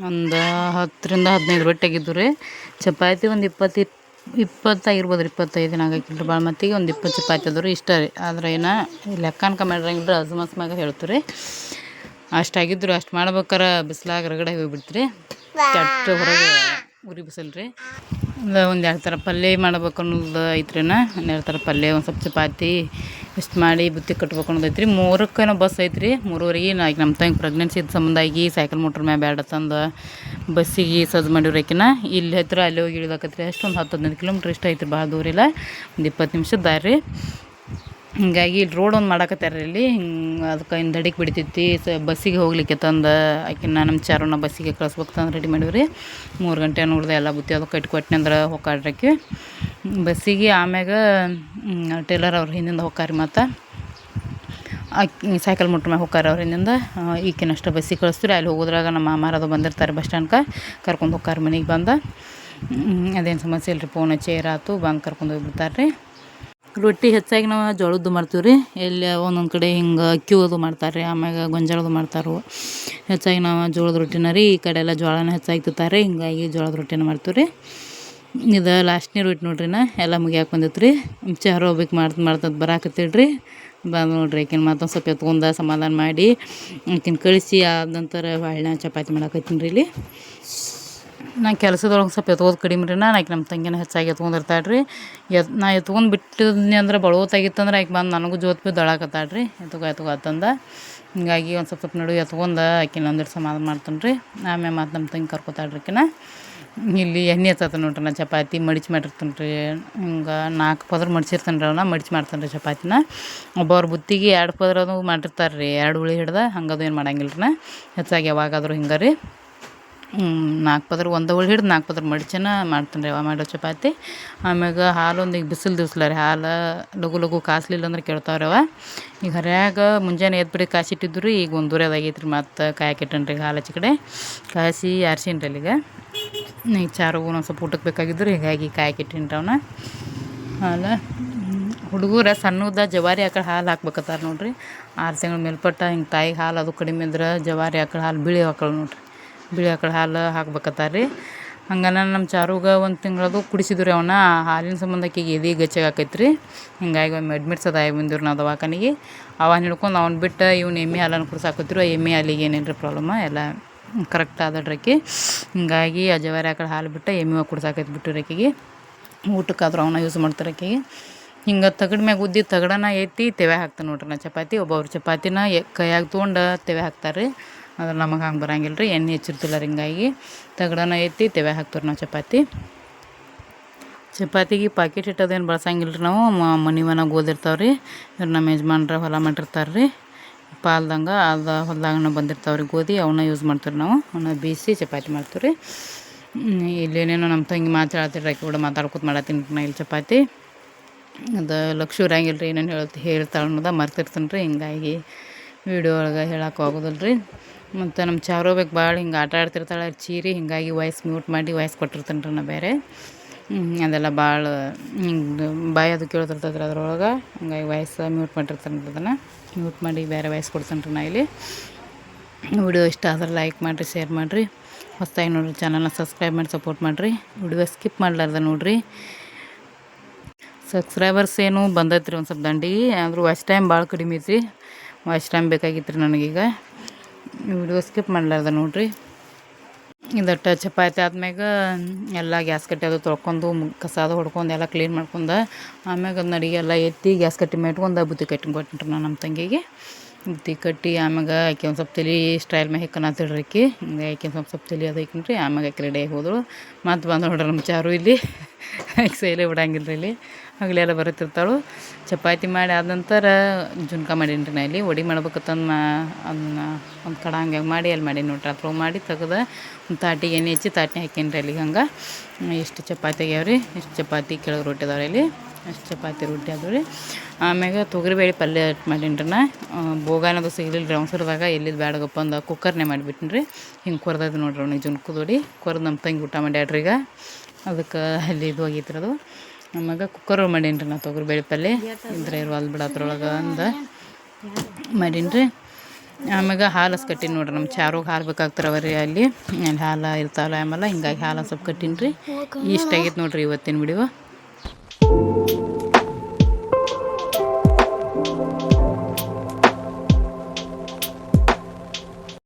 ಒಂದು 10 ರಿಂದ 15 ರೊಟ್ಟಿ ಆಗಿದ್ದು ರೀ. ಚಪಾತಿ ಒಂದು 20 ಆಗಿರ್ಬೋದು ರೀ. 25 ಹಾಕಿಲ್ಲ ರೀ ಭಾಳ. ಮತ್ತಿಗೆ ಒಂದು 20 ಚಪಾತಿ ಅದಾವೆ ರೀ. ಇಷ್ಟ ರೀ. ಆದ್ರೆ ಏನೋ ಲೆಕ್ಕ ಅನ್ಕ ಮಾಡಿರಂಗಿಲ್ಲ ರೀ. ಅಜ್ಮಸ್ ಮ್ಯಾಗ ಹೇಳ್ತು ರೀ. ಅಷ್ಟಾಗಿದ್ರು ಅಷ್ಟು ಮಾಡ್ಬೇಕಾರೆ ಬಿಸಿಲಾಗ ರಗಡೆ ಹೋಗ್ಬಿಡ್ತು ರೀ. ಕೆಟ್ಟ ಹೊರಗೆ ಉರಿ ಬಿಸಿಲು ರೀ. ಒಂದು 2 ಥರ ಪಲ್ಯ ಮಾಡ್ಬೇಕು ಅನ್ನೋದು ಐತ್ರಿ. 2 ಥರ ಪಲ್ಯ, ಒಂದು ಸ್ವಲ್ಪ ಚಪಾತಿ ಇಷ್ಟು ಮಾಡಿ ಬುತ್ತಿ ಕಟ್ಬೇಕು ಅನ್ನೋದು ಐತ್ರಿ. 3ಕ್ಕೇನೋ ಬಸ್ ಐತ್ರಿ. 3:30 ಈಗ ನಮ್ಮ ತಂಗಿ ಪ್ರೆಗ್ನೆನ್ಸಿ ಇದ್ದ ಸಂಬಂಧಾಗಿ ಸೈಕಲ್ ಮೋಟ್ರ್ ಮ್ಯಾಗ ಬ್ಯಾಡ ತಂದು ಬಸ್ಸಿಗೆ ಸಜ್ಜು ಮಾಡಿವ್ರಿ. ಆಕಿನ ಇಲ್ಲಿ ಹತ್ತಿರ ಅಲ್ಲಿ ಹೋಗಿ ಇಳಿದಾಕತ್ರಿ. ಅಷ್ಟು ಒಂದು 10-15 ಕಿಲೋಮೀಟ್ರ್ ಇಷ್ಟ ಐತ್ರಿ. ಭಾಳ ದೂರ ಇಲ್ಲ, ಒಂದು 20 ನಿಮಿಷದ ದಾರಿ. ಹಿಂಗಾಗಿ ಇಲ್ಲಿ ರೋಡ್ ಒಂದು ಮಾಡಾಕತ್ತಾರೆ ಇಲ್ಲಿ. ಹಿಂಗೆ ಅದಕ್ಕೆ ಇನ್ನು ದಡಿಗೆ ಬಿಡ್ತೈತಿ ಬಸ್ಸಿಗೆ ಹೋಗ್ಲಿಕ್ಕೆ ತಂದು ಆಕಿನ ನಮ್ಮ ಚಾರನ್ನ ಬಸ್ಸಿಗೆ ಕಳಿಸ್ಬೇಕು ತಂದು ರೆಡಿ ಮಾಡಿವ್ರಿ. 3 ಗಂಟೆ ನೋಡಿದೆ ಎಲ್ಲ ಬುತ್ತಿ ಅದು ಕಟ್ಟಿ ಕೊಟ್ಟನೆ ಅಂದ್ರೆ ಹೊಕ್ಕಾಡ್ರಕ್ಕೆ ಬಸ್ಸಿಗೆ. ಆಮ್ಯಾಗ ಟೇಲರ್ ಅವ್ರು ಹಿಂದಿಂದ ಹೊಕ್ಕಾರಿ. ಮತ್ತು ಸೈಕಲ್ ಮುಟ್ರ ಮ್ಯಾಗ ಹೊಕ್ಕಾರಿ ಅವ್ರ ಹಿಂದಿಂದ. ಈಕಿನಷ್ಟು ಬಸ್ಸಿಗೆ ಕಳಿಸ್ತೀರಿ. ಅಲ್ಲಿ ಹೋಗೋದ್ರಾಗ ನಮ್ಮ ಮಾಮಾರದು ಬಂದಿರ್ತಾರೆ ಬಸ್ ಸ್ಟ್ಯಾಂಡ್ಗೆ. ಕರ್ಕೊಂಡು ಹೋಗ್ತಾರೆ ಮನೆಗೆ ಬಂದು. ಅದೇನು ಸಮಸ್ಯೆ ಇಲ್ಲ ರೀ. ಫೋನ್ ಹಚ್ಚಿ ಆತು ಬಂದು ಕರ್ಕೊಂಡು ಹೋಗ್ಬಿಡ್ತಾರೆ ರೀ. ರೊಟ್ಟಿ ಹೆಚ್ಚಾಗಿ ನಾವು ಜೋಳದ್ದು ಮಾಡ್ತೀವಿ ರೀ. ಎಲ್ಲಿ ಒಂದೊಂದು ಕಡೆ ಹಿಂಗೆ ಅಕ್ಕಿದು ಮಾಡ್ತಾರೆ ರೀ. ಆಮ್ಯಾಗ ಗೊಂಜಾಳದ್ದು ಮಾಡ್ತಾರೆ. ಹೆಚ್ಚಾಗಿ ನಾವು ಜೋಳದ ರೊಟ್ಟಿನ ರೀ. ಈ ಕಡೆ ಎಲ್ಲ ಜೋಳನ ಹೆಚ್ಚಾಗಿ ತಿಂತಾರೆ. ಹಿಂಗಾಗಿ ಜೋಳದ ರೊಟ್ಟಿನ ಮಾಡ್ತೀವಿ ರೀ. ಇದು ಲಾಸ್ಟ್ನೇ ರೊಟ್ಟಿ ನೋಡ್ರಿ. ಎಲ್ಲ ಮುಗಿಯಾಕೆ ಬಂದಿತ್ತು ರೀ. ಚಾರ ಹೋಗ್ಬೇಕು ಮಾಡ್ತದ್ದು ಬರಾಕತ್ತಿಡ್ರಿ. ಬಂದು ನೋಡ್ರಿ ಆಕಿನ ಮತ್ತೊಂದು ಸ್ವಲ್ಪ ಎತ್ಕೊಂಡು ಸಮಾಧಾನ ಮಾಡಿ ಆಕಿನ ಕಳಿಸಿ ಆದ ನಂತರ ಹೊಳ್ಳಿ ಚಪಾತಿ ಮಾಡಾಕತ್ತೀನಿ ರೀ ಇಲ್ಲಿ. ನಾ ಕೆಲಸದೊಳಗೆ ಸ್ವಲ್ಪ ಎತ್ಕೋದು ಕಡಿಮೆ ರೀ. ಆಕೆ ನಮ್ಮ ತಂಗಿನ ಹೆಚ್ಚಾಗಿ ಎತ್ಕೊಂಡಿರ್ತಾಳೆ ರೀ. ನಾ ಎತ್ಕೊಂಡು ಬಿಟ್ಟಿದ್ನಿ ಅಂದ್ರೆ ಬಳೋತಾಗಿತ್ತಂದ್ರೆ ಆಕೆ ಬಂದು ನನಗೂ ಜೋತ್ ಬಿ ದಳಾಕತ್ತಾಳೆ ರೀ. ಎತ್ಕೋ ಅಂತಂದು. ಹಿಂಗಾಗಿ ಒಂದು ಸ್ವಲ್ಪ ನಡುವೆ ಎತ್ಕೊಂಡು ಆಕಿನ ಒಂದಿಟ್ಟು ಸಮಾಧಾನ ಮಾಡ್ತಾನೆ ರೀ. ಆಮೇಲೆ ಮತ್ತು ನಮ್ಮ ತಂಗಿ ಕರ್ಕೋತಾಳೆ ರೀ ಆಕಿನ. ಇಲ್ಲಿ ಎಣ್ಣೆ ಹಚ್ಚತ್ತ ನೋಡ್ರಿ. ನಾ ಚಪಾತಿ ಮಡಿಚಿ ಮಾಡಿರ್ತಾನೆ ರೀ. ಹಿಂಗೆ 4 ಪದರ ಮಡಿಸಿರ್ತಾನೆ ರೀ. ಅವನ್ನ ಮಡಿಚಿ ಮಾಡ್ತಾನೆ ರೀ ಚಪಾತಿನ. ಒಬ್ಬವ್ರ ಬುತ್ತಿಗೆ 2 ಪದರ ಅದು ಮಾಡಿರ್ತಾರೆ ರೀ. 2 ಉಳಿ ಹಿಡ್ದು ಹಂಗದು ಏನು ಮಾಡಂಗಿಲ್ಲ ರೀ. ಹೆಚ್ಚಾಗಿ ಯಾವಾಗಾದರೂ ಹಿಂಗೆ ರೀ 4 ಪದರ ಒಂದು ಉಳಿ ಹಿಡ್ದು 4 ಪದರ ಮಡಿಚನ ಮಾಡ್ತಾನೆ ರೀ ಅವ ಮಾಡೋ ಚಪಾತಿ. ಆಮ್ಯಾಗ ಹಾಲು ಒಂದು ಈಗ ಬಿಸಿಲು ದಿವ್ಸಲ್ಲ ರೀ. ಹಾಲು ಲಘು ಕಾಸ್ಲಿಲ್ಲ ಅಂದ್ರೆ ಕೇಳ್ತಾವ್ರಿ ಅವ. ಈಗ ಹರ್ಯಾಗ ಮುಂಜಾನೆ ಎದ್ಬಿಡಿ ಕಾಯಿಸಿಟ್ಟಿದ್ದು ರೀ. ಈಗ 1 ಆಗೈತೆ ರೀ. ಮತ್ತು ಕಾಯಕ್ಕಿಟ್ಟನ್ರಿ ಈಗ ಹಾಲು ಹಚ್ಚಿ ಕಡೆ ಕಾಯಿಸಿ ಆರ್ಸಿನ್ರಿ ಅಲ್ಲಿಗ. ಈಗ ಚಾರುಗೂ ಒಂದು ಸ್ವಲ್ಪ ಊಟಕ್ಕೆ ಬೇಕಾಗಿದ್ರು. ಹೀಗಾಗಿ ಕಾಯಕ್ಕಿಟ್ಟಿನ್ರಿ ಅವನ್ನ. ಹಾಲು ಹುಡುಗರ ಸಣ್ಣದ ಜವಾರಿ ಆಕಳ ಹಾಲು ಹಾಕ್ಬೇಕತ್ತಾರ ನೋಡ್ರಿ. 6 ತಿಂಗಳ ಮೇಲ್ಪಟ್ಟ ಹಿಂಗೆ ತಾಯಿಗೆ ಹಾಲು ಅದು ಕಡಿಮೆ ಇದ್ರೆ ಜವಾರಿ ಆಕಳ ಹಾಲು ಬಿಳಿ ಆಕಳ ನೋಡ್ರಿ. ಬಿಳಿ ಆಕಳ ಹಾಲು ಹಾಕ್ಬೇಕತ್ತಾರ ರೀ. ಹಂಗನ ನಮ್ಮ ಚಾರುಗೆ 1 ತಿಂಗಳದು ಕುಡಿಸಿದ್ರಿ ಅವನ್ನ. ಹಾಲಿನ ಸಂಬಂಧಕ್ಕೆ ಈಗ ಎದೆ ಗಚ್ಚಾಗ ಆಕೈತೆ ರೀ. ಹಿಂಗಾಗಿ ಒಮ್ಮೆ ಅಡ್ಮಿಟ್ಸ್ ಅದಾಗಿ ಬಂದಿವ್ರಿ ನಾವು ದವಾಖಾನಿಗೆ. ಅವನ್ನ ಹಿಡ್ಕೊಂಡು ಅವ್ನು ಬಿಟ್ಟು ಇವ್ನು ಎಮ್ಮೆ ಹಾಲನ್ನು ಕುಡ್ಸಾಕತ್ತಿರು. ಎಮ್ಮೆ ಹಾಲಿಗೆ ಏನೇನು ರೀ ಪ್ರಾಬ್ಲಮ್ಮ ಎಲ್ಲ ಕರೆಕ್ಟ್ ಆದಡ್ರಕ್ಕೆ. ಹಿಂಗಾಗಿ ಆ ಜವಾರಿ ಆಕಳ ಹಾಲು ಬಿಟ್ಟು ಎಮ್ಮೆ ಕುಡ್ಸಾಕೈತೆ ಬಿಟ್ಟು ಆಕೆಗೆ. ಊಟಕ್ಕಾದ್ರೂ ಅವನ್ನ ಯೂಸ್ ಮಾಡ್ತಾರೆ ಆಕೆಗೆ. ಹಿಂಗೆ ತಗಡ ಮ್ಯಾಗ ಉದ್ದಿ ತಗಡನ ಎತ್ತಿ ತೆವೆ ಹಾಕ್ತಾನೆ ನೋಡ್ರಿ ನಾ ಚಪಾತಿ. ಒಬ್ಬೊಬ್ರು ಚಪಾತಿನ ಕೈಯಾಗ ತೊಗೊಂಡು ತೆವೆ ಹಾಕ್ತಾರೆ ರೀ. ಅದ್ರ ನಮಗೆ ಹಂಗೆ ಬರಂಗಿಲ್ಲ ರೀ. ಎಣ್ಣೆ ಹೆಚ್ಚಿರ್ತಿಲ್ಲ ರೀ. ಹಿಂಗಾಗಿ ತಗಡನ ಎತ್ತಿ ತೆವೆ ಹಾಕ್ತಾರೆ ನಾವು ಚಪಾತಿಗೆ ಪಾಕೆಟ್ ಇಟ್ಟೋದೇನು ಬಳಸಂಗಿಲ್ಲ ರೀ ನಾವು. ಮನೆ ಮನೆಗೆ ಓದಿರ್ತಾವೆ ರೀ. ಇವ್ರು ನಮ್ಮ ಯಜಮಾನ್ರ ಹೊಲ ಮಾಡಿರ್ತಾರೆ ರೀ. ಪಾಲ್ದಂಗೆ ಅದು ಹೊಲ್ದಾಗನ ಬಂದಿರ್ತಾವೆ ರೀ ಗೋಧಿ. ಅವನ್ನ ಯೂಸ್ ಮಾಡ್ತೀವಿ ನಾವು. ಅವನ್ನ ಬೀಸಿ ಚಪಾತಿ ಮಾಡ್ತೀವಿ ರೀ. ಇಲ್ಲೇನೇನೋ ನಮ್ಮ ತಂಗಿ ಮಾತಾಡ್ತಿರ್ರಿ. ಆಕೆ ಕೂಡ ಮಾತಾಡ್ಕೊತ ಮಾಡತ್ತೀನಿ ನಾ ಇಲ್ಲಿ ಚಪಾತಿ. ಅದು ಲಕ್ಷ ಇರಂಗಿಲ್ಲ ರೀ. ಏನೇನು ಹೇಳ್ತಾಳೆ ಅನ್ನೋದು ಮರ್ತಿರ್ತೀನಿ ರೀ. ಹಿಂಗಾಗಿ ವೀಡಿಯೋ ಒಳಗೆ ಹೇಳಕ್ಕೆ ಆಗೋದಿಲ್ಲ ರೀ. ಮತ್ತು ನಮ್ಮ ಚಾರೋಬೇಕು ಭಾಳ ಹಿಂಗೆ ಆಟ ಆಡ್ತಿರ್ತಾಳೆ ಚೀರಿ. ಹಿಂಗಾಗಿ ವಾಯ್ಸ್ ಮ್ಯೂಟ್ ಮಾಡಿ ವಾಯ್ಸ್ ಕೊಟ್ಟಿರ್ತಾನೆ ರೀ ನಾ ಬೇರೆ. ಅದೆಲ್ಲ ಭಾಳ ಹಿಂಗೆ ಬಾಯಿ ಅದು ಕೇಳ್ತಿರ್ತದೆ ರೀ ಅದ್ರೊಳಗೆ. ಹಂಗಾಗಿ ವಾಯ್ಸ್ ಮ್ಯೂಟ್ ಮಾಡಿರ್ತಾನೆ ರೀ. ಅದನ್ನು ಮ್ಯೂಟ್ ಮಾಡಿ ಬೇರೆ ವಾಯ್ಸ್ ಕೊಡ್ತಾನೆ ರೀ ನಾ ಇಲ್ಲಿ. ವಿಡಿಯೋ ಇಷ್ಟ ಆದ್ರೆ ಲೈಕ್ ಮಾಡಿರಿ, ಶೇರ್ ಮಾಡಿರಿ. ಹೊಸ್ದಾಗಿ ನೋಡಿರಿ ಚಾನಲ್ನ ಸಬ್ಸ್ಕ್ರೈಬ್ ಮಾಡಿ ಸಪೋರ್ಟ್ ಮಾಡಿರಿ. ವಿಡಿಯೋ ಸ್ಕಿಪ್ ಮಾಡಲಾರ್ದ ನೋಡಿರಿ. ಸಬ್ಸ್ಕ್ರೈಬರ್ಸ್ ಏನು ಬಂದೈತೆ ರೀ ಒಂದು ಸ್ವಲ್ಪ ದಂಡಿಗೆ. ಆದರೂ ವಾಚ್ ಟೈಮ್ ಭಾಳ ಕಡಿಮೆ ಐತ್ರಿ. ವಾಚ್ ಟೈಮ್ ಬೇಕಾಗಿತ್ತು ರೀ ನನಗೀಗ. ವಿಡಿಯೋ ಸ್ಕಿಪ್ ಮಾಡಲಾರ್ದ ನೋಡಿರಿ. ಇದಟ್ಟು ಚಪಾತಿ ಆದ್ಮ್ಯಾಗ ಎಲ್ಲ ಗ್ಯಾಸ್ ಕಟ್ಟಿ ಅದು ತೊಳ್ಕೊಂಡು ಕಸ ಅದು ಹೊಡ್ಕೊಂಡು ಎಲ್ಲ ಕ್ಲೀನ್ ಮಾಡ್ಕೊಂಡು ಆಮ್ಯಾಗ ಅದನ್ನ ಅಡಿಗೆ ಎಲ್ಲ ಎತ್ತಿ ಗ್ಯಾಸ್ ಕಟ್ಟಿ ಮೇಲೆ ಇಟ್ಕೊಂಡು ಬುತ್ತಿ ಕಟ್ಟಿ ಕೊಟ್ಟಿನಿ ನಾನು ನಮ್ಮ ತಂಗಿಗೆ. ಬುತ್ತಿ ಕಟ್ಟಿ ಆಮ್ಯಾಗ ಆಕೆ ಒಂದು ಸ್ವಲ್ಪ ತಲೆ ಸ್ಟೈಲ್ ಮ್ಯಾಗ ಹೆಕ್ಕನತ್ತಿಡ್ರಿ ಆಕಿ ಹಿಂಗೆ ಆಕೆ ಸ್ವಲ್ಪ ತಲೆ ಅದು ಹಾಕಿನ್ರಿ ಆಮ್ಯಾಗ ಆಕೆ ರೆಡಿ ಆಗಿ ಹೋದಳು ಮತ್ತು ಬಂದು ನೋಡ್ರಿ ನಮ್ಮ ಚಾರು ಇಲ್ಲಿ ಆಕೆ ಸೈಲೇ ಬಿಡಂಗಿಲ್ಲ ರೀ ಇಲ್ಲಿ ಹಗಲೆಲ್ಲ ಬರುತ್ತಿರ್ತಾಳು. ಚಪಾತಿ ಮಾಡಿ ಆದ ನಂತರ ಜುನ್ಕ ಮಾಡೀನಿ ರೀ ನಾ ಇಲ್ಲಿ ವಡೆ ಮಾಡ್ಬೇಕಂತಂದು ಅದನ್ನ ಒಂದು ಕಡಂಗ್ಯಾಗ ಮಾಡಿ ಅಲ್ಲಿ ಮಾಡೀನಿ ನೋಡ್ರಿ ಅದ್ರ ಮಾಡಿ ತೆಗ್ದು ಒಂದು ತಾಟಿಗೆ ಎಣ್ಣೆ ಹಚ್ಚಿ ತಾಟ್ನಿ ಹಾಕೀನಿ ರೀ ಅಲ್ಲಿಗೆ ಹಂಗೆ ಇಷ್ಟು ಚಪಾತಿ ಆಗ್ಯಾವ್ರಿ ಇಷ್ಟು ಚಪಾತಿ ಕೆಳಗೆ ರೊಟ್ಟಿ ಅದಾವ್ರಿ ಇಲ್ಲಿ ಅಷ್ಟು ಚಪಾತಿ ರೊಟ್ಟಿ ಅದಾವ ರೀ. ಆಮ್ಯಾಗ ತೊಗರಿಬೇಳೆ ಪಲ್ಯ ಮಾಡೀನಿ ರೀ ನಾ ಬೋಗಾನದು ಸಿಗಲಿಲ್ಲ ರೀ ಅವಸರದಾಗ ಎಲ್ಲಿದ್ದು ಬ್ಯಾಡಗಪ್ಪ ಅಂದ ಕುಕ್ಕರ್ನೇ ಮಾಡಿಬಿಟ್ಟಿನಿ ರೀ ಹಿಂಗೆ ಕೊರ್ದದು ನೋಡ್ರಿ ಅವ್ನಿಗೆ ಜುನ್ಕದೊಡಿ ಕೊರ್ದು ನಮ್ಮ ತಂಗಿ ಊಟ ಮಾಡ್ಯಾಡ್ರಿ ಈಗ ಅದಕ್ಕೆ ಅಲ್ಲಿ ಇದು ಆಗೈತೆ ರೀ ಅದು. ಆಮ್ಯಾಗ ಕುಕ್ಕರ್ ಮಾಡೀನಿ ರೀ ನಾ ತೊಗರಿಬೇಳೆ ಪಲ್ಯ ಇದ್ರೆ ಇರುವಲ್ಲಿ ಬಿಡೋದ್ರೊಳಗೆ ಅಂದು ಮಾಡೀನಿ ರೀ. ಆಮ್ಯಾಗ ಹಾಲು ಕಟ್ಟೀನಿ ನೋಡ್ರಿ ನಮ್ಮ ಚಾರುಗೆ ಹಾಲು ಬೇಕಾಗ್ತಾರವ ರೀ ಅಲ್ಲಿ ಹಾಲು ಇರ್ತಾವಲ್ಲ ಆಮೇಲೆ ಹಿಂಗಾಗಿ ಹಾಲು ಸ್ವಲ್ಪ ಕಟ್ಟೀನಿ ರೀ. ಇಷ್ಟ ಆಗೈತೆ ನೋಡ್ರಿ ಇವತ್ತಿನ ವಿಡಿಯೋ.